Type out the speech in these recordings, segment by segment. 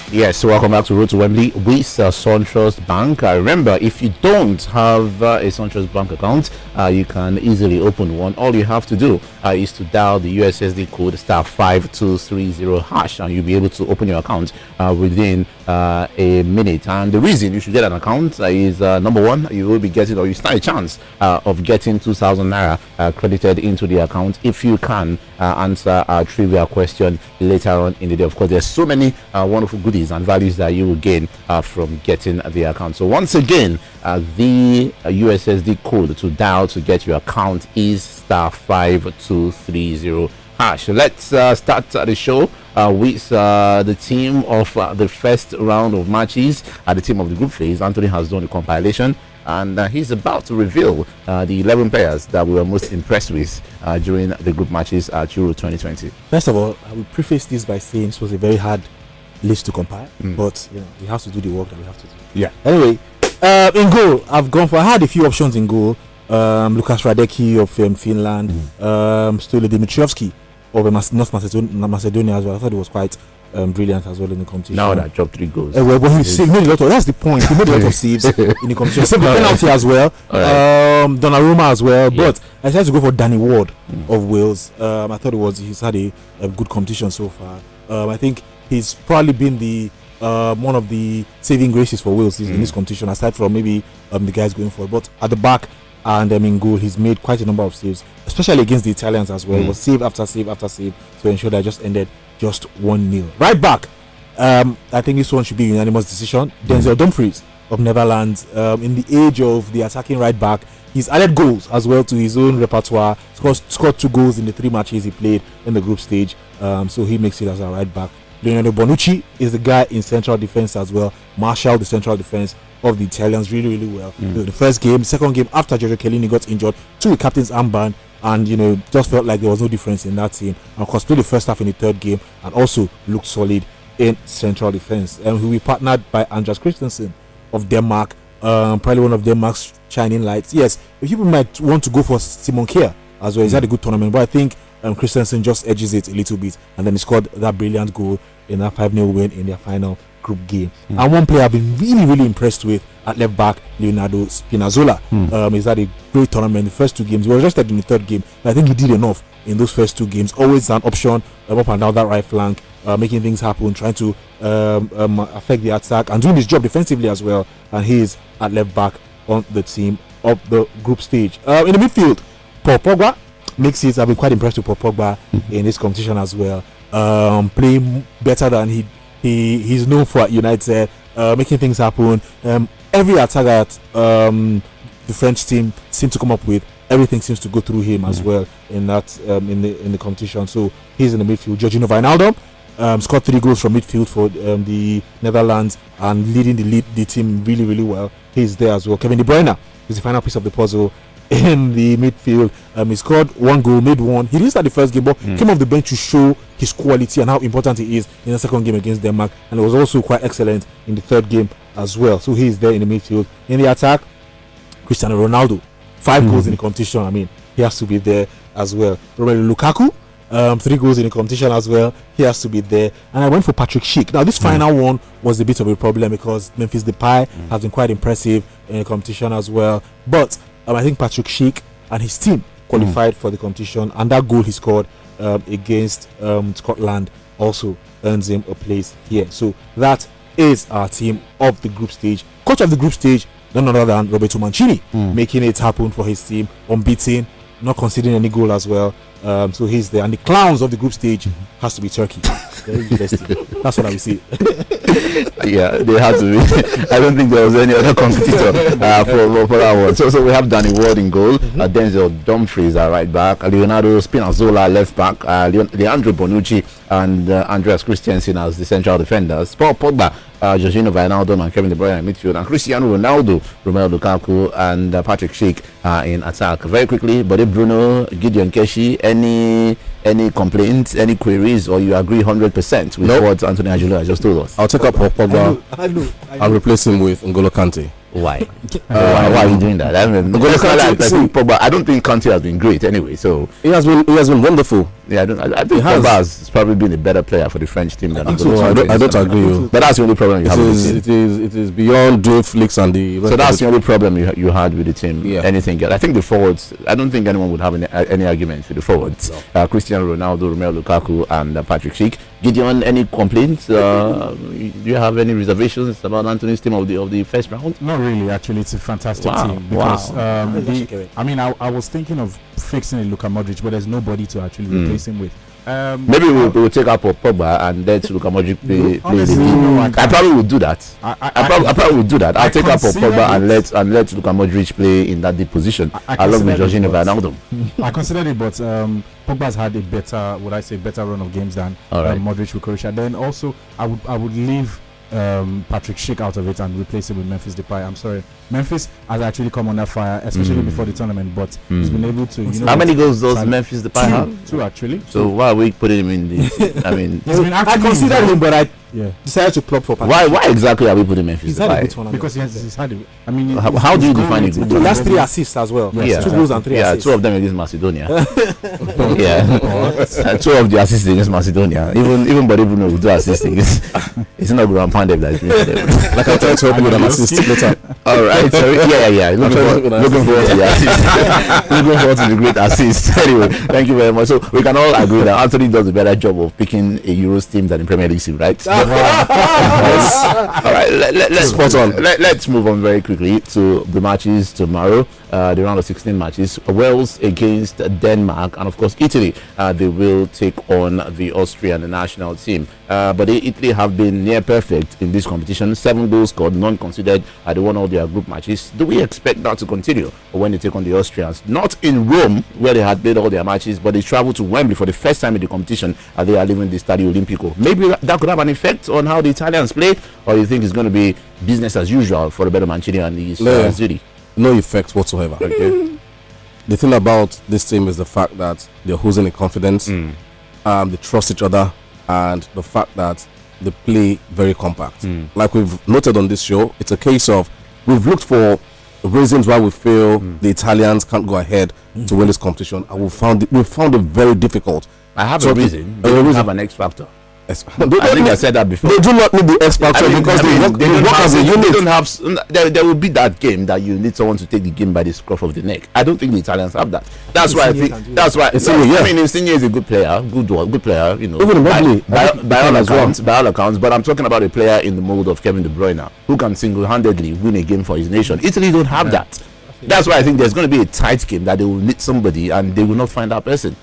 Yes, so welcome back to Road to Wembley with SunTrust Bank. Remember, if you don't have a SunTrust Bank account, you can easily open one. All you have to do is to dial the USSD code *5230# and you'll be able to open your account within a minute. And the reason you should get an account is number one, you will be getting, or you stand a chance of getting 2,000 naira credited into the account if you can answer our trivia question later on in the day. Of course, there's so many wonderful goodies and values that you will gain from getting the account. So once again, the USSD code to dial to get your account is *5230#. Let's start the show with the team of the first round of matches. The team of the group phase. Anthony has done the compilation, and he's about to reveal the 11 players that we were most impressed with during the group matches at Euro 2020. First of all, I will preface this by saying this was a very hard list to compile, but we have to do the work that we have to do. Yeah. Anyway, in goal, I had a few options in goal. Lukas Radecki of Finland, Stole Dimitrievski of North Macedonia as well. I thought it was quite brilliant as well in the competition. Now that dropped 3 goals. Well, he made a lot of. That's the point. He made a lot of saves in the competition. Same penalty as well. Donnarumma as well. Yeah. But I decided to go for Danny Ward of Wales. I thought he's had a good competition so far. I think he's probably been the one of the saving graces for Wales in this competition, aside from maybe the guys going forward. But at the back and in goal, he's made quite a number of saves, especially against the Italians as well. It was save after save after save to ensure that I just ended just 1-0. Right back, I think this one should be a unanimous decision. Denzel Dumfries of Netherlands, in the age of the attacking right back, he's added goals as well to his own repertoire. Scored 2 goals in the 3 matches he played in the group stage, so he makes it as a right back. Leonardo Bonucci is the guy in central defense as well. Marshall, the central defense of the Italians, really well. The first game, second game after Giorgio Chiellini got injured, took the captain's armband, and just felt like there was no difference in that team. And of course, played the first half in the third game and also looked solid in central defense. And he will be partnered by Andreas Christensen of Denmark, probably one of Denmark's shining lights. Yes, people might want to go for Simon Kjær as well. He's had a good tournament, but I think Christensen just edges it a little bit, and then he scored that brilliant goal in that 5-0 win in their final group game. And one player I've been really impressed with at left back, Leonardo Spinazzola. He's had a great tournament in the first 2 games. He was rested in the third game, but I think he did enough in those first 2 games. Always an option up and down that right flank, making things happen, trying to affect the attack and doing his job defensively as well. And he is at left back on the team of the group stage. In the midfield, Paul Pogba makes it. I've been quite impressed with Paul Pogba in this competition as well. Playing better than he's known for at United, making things happen. Every attack that the French team seem to come up with, everything seems to go through him as well in that in the competition. So he's in the midfield. Jorginho Wijnaldum scored 3 goals from midfield for the Netherlands and leading the team really well. He's there as well. Kevin De Bruyne is the final piece of the puzzle in the midfield. He scored 1 goal, made 1. He didn't start the first game, but came off the bench to show his quality and how important he is in the second game against Denmark, and it was also quite excellent in the third game as well. So he is there in the midfield. In the attack, Cristiano Ronaldo, 5 goals in the competition. I mean, he has to be there as well. Romelu Lukaku, 3 goals in the competition as well. He has to be there. And I went for Patrick Schick. Now, this final one was a bit of a problem because Memphis Depay has been quite impressive in the competition as well. But I think Patrick Schick and his team qualified for the competition, and that goal he scored against Scotland also earns him a place here. So that is our team of the group stage. Coach of the group stage, none other than Roberto Mancini, making it happen for his team, unbeaten, not conceding any goal as well. So he's there, and the clowns of the group stage has to be Turkey. That's what I will say. Yeah, they have to be. I don't think there was any other competitor for that one. So we have Danny Ward in goal, Denzel Dumfries at right back, Leonardo Spinazzola left back, Leandro Bonucci and Andreas Christensen as the central defenders, Paul Pogba, Jorginho Wijnaldum and Kevin De Bruyne in midfield, and Cristiano Ronaldo, Romelu Lukaku and Patrick Schick in attack. Very quickly, Bode Bruno, Gideon Keshi, any complaints, any queries, or you agree 100% with what Anthony Ajula just told us? I'll take up Paul Pogba. I'll replace him with N'Golo Kante. Why? Why are you doing that? I mean, I don't think Conte has been great anyway. So he has been wonderful. Yeah, I think Pogba has probably been a better player for the French team than I don't agree. But that's the only problem you have with the team. It is beyond doing flicks and the. So that's the only problem you had with the team. Yeah. Anything else? I think the forwards. I don't think anyone would have any arguments with the forwards. No. Cristiano Ronaldo, Romelu Lukaku, and Patrick Schick. Gideon, any complaints? Do you have any reservations about Anthony's team of the first round? Not really. Actually, it's a fantastic team because I was thinking of fixing a Luka Modric, but there's nobody to actually replace him with. Maybe we'll take up Pogba and let Luka Modric play the game. I probably would do that. I probably would do that. I'll take up Pogba and let Luka Modric play in that deep position along with Jorginho Wijnaldum. I considered it, but Pogba's had a better run of games than Modric with Croatia. Then also I would leave Patrick Schick out of it and replace him with Memphis Depay. I'm sorry, Memphis has actually come under fire, especially before the tournament, but he's been able to. How many goals does Memphis Depay have? Two actually. So why are we putting him in the? I mean, I considered him, but I decided to plug for Patrick. Why exactly are we putting Memphis Depay? Because he's had it. I mean, how do you define it? The last 3 assists as well. Yeah, 2 goals and 3 assists. 2 of them against Macedonia. Yeah, 2 of the assists against Macedonia. Even Bruno will do assisting. It's not going to pound them like this. Like I tried to help you with an assist later. All right, so yeah. Looking forward to the assist. Looking forward to the great assist. Anyway, thank you very much. So we can all agree that Anthony does a better job of picking a Euros team than the Premier League team, right? All right, let's move on very quickly to the matches tomorrow. The round of 16 matches. Wales against Denmark, and of course Italy. They will take on the Austrian national team. But Italy have been near perfect in this competition. 7 goals scored, none considered. They won all their group matches. Do we expect that to continue when they take on the Austrians? Not in Rome, where they had played all their matches, but they travel to Wembley for the first time in the competition. They are leaving the Stadio Olimpico. Maybe that could have an effect on how the Italians play, or you think it's going to be business as usual for Roberto Mancini and the Azzurri? No effect whatsoever. Okay. The thing about this team is the fact that they're oozing in confidence, they trust each other, and the fact that they play very compact. Like we've noted on this show, it's a case of we've looked for reasons why we feel the Italians can't go ahead to win this competition, and we found it very difficult. I have a reason. They don't have an X factor. I think I said that before. They do not need the X factor because they work as a unit. They don't have. There will be that game that you need someone to take the game by the scruff of the neck. I don't think the Italians have that. That's why I think. That's why. I mean, Insigne is a good player, good player. You know, even by all accounts. But I'm talking about a player in the mold of Kevin De Bruyne who can single-handedly win a game for his nation. Italy don't have that. That's why I think there's going to be a tight game that they will need somebody and they will not find that person.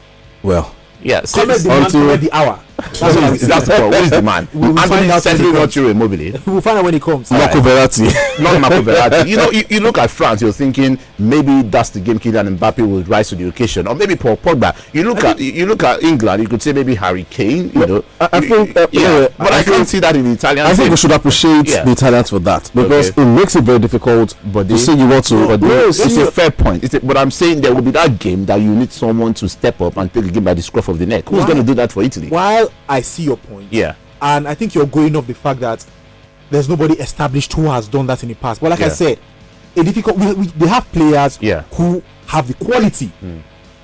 Well. Yes. Until the hour. That's what. Who is the man? We'll find out when he comes. We'll find out when he comes. Marco Verratti. Not Marco Verratti. You know, you look at France, you're thinking maybe that's the game Kylian Mbappe will rise to the occasion, or maybe Paul Pogba. You look at England, you could say maybe Harry Kane. You know, I think, but I can't see that in the Italian. I think we should appreciate the Italians for that because it makes it very difficult. But they say you want to. But it's a fair point. But I'm saying there will be that game that you need someone to step up and take the game by the scruff of the neck. Who's going to do that for Italy? While I see your point, and I think you're going off the fact that there's nobody established who has done that in the past. But like I said, they have players who have the quality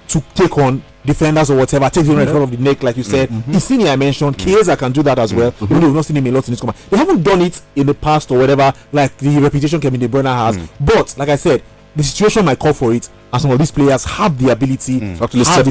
to take on defenders or whatever, take them in front of the neck, like you said. Insigne, I mentioned, Chiesa can do that as well. Even though we've not seen him a lot in this command. They haven't done it in the past or whatever, like the reputation Kevin De Bruyne has. But like I said, the situation might call for it, and some of these players have the ability to actually step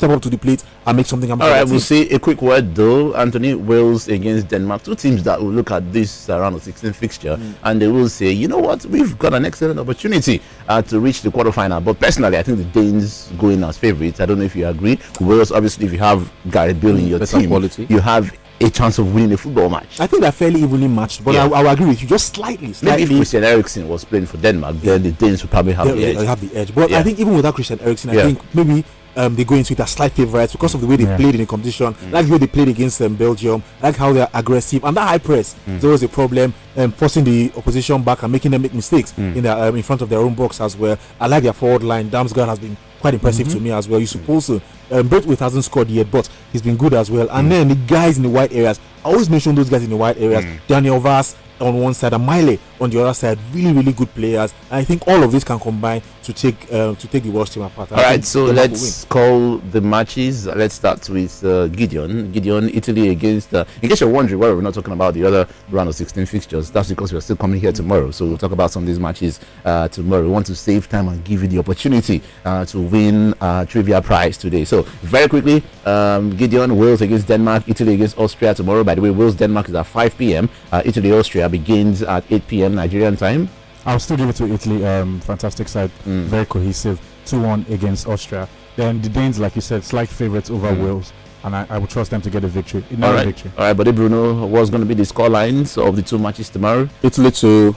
up to the plate and make something happen. All right, we'll see a quick word though. Anthony, Wales against Denmark, 2 teams that will look at this round of 16 fixture and they will say, you know what, we've got an excellent opportunity to reach the quarterfinal. But personally, I think the Danes go in as favourites. I don't know if you agree. Wales, obviously, if you have Gareth Bale in your team, you have a chance of winning a football match. I think they're fairly evenly matched, but I will agree with you, just slightly. Maybe if Christian Eriksen was playing for Denmark, then the Danes would probably have the edge. But I think even without Christian Eriksen, I think maybe they go into it as slight favourites because of the way they played in the competition, like the way they played against Belgium, like how they're aggressive, and that high press. There was a problem forcing the opposition back and making them make mistakes in front of their own box as well. I like their forward line. Damsgaard has been quite impressive to me as well. You're supposed to Braithwaite hasn't scored yet, but he's been good as well. And then the guys in the wide areas, I always mention those guys in the wide areas. Daniel Vaz on one side and Miley on the other side, really good players. And I think all of this can combine to take the Welsh team apart. All right, so let's call the matches. Let's start with Gideon, Italy against. In case you're wondering why we're not talking about the other round of 16 fixtures, that's because we're still coming here tomorrow. So we'll talk about some of these matches tomorrow. We want to save time and give you the opportunity to win trivia prize today. So very quickly, Gideon, Wales against Denmark, Italy against Austria tomorrow. By the way, Wales Denmark is at 5 p.m. Italy Austria begins at 8 p.m. Nigerian time. I'll still give it to Italy. Fantastic side, very cohesive. 2-1 against Austria. Then the Danes, like you said, slight favourites over Wales, and I would trust them to get a victory. All right, but Bruno, what's going to be the score lines of the two matches tomorrow? Italy 2,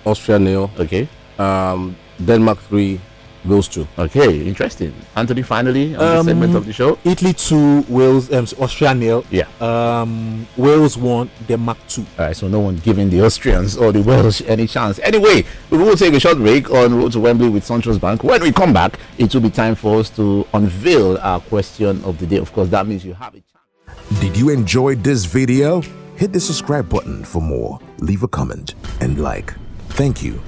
Austria 0. Okay. Denmark 3, Wales 2. Okay, interesting. Anthony, finally, on this segment of the show. Italy 2, Wales, Austria 0. Yeah. Wales 1, Denmark 2. All right, so no one giving the Austrians or the Welsh any chance. Anyway, we will take a short break on Road to Wembley with SunTrust Bank. When we come back, it will be time for us to unveil our question of the day. Of course, that means you have a chance. Did you enjoy this video? Hit the subscribe button for more. Leave a comment and like. Thank you.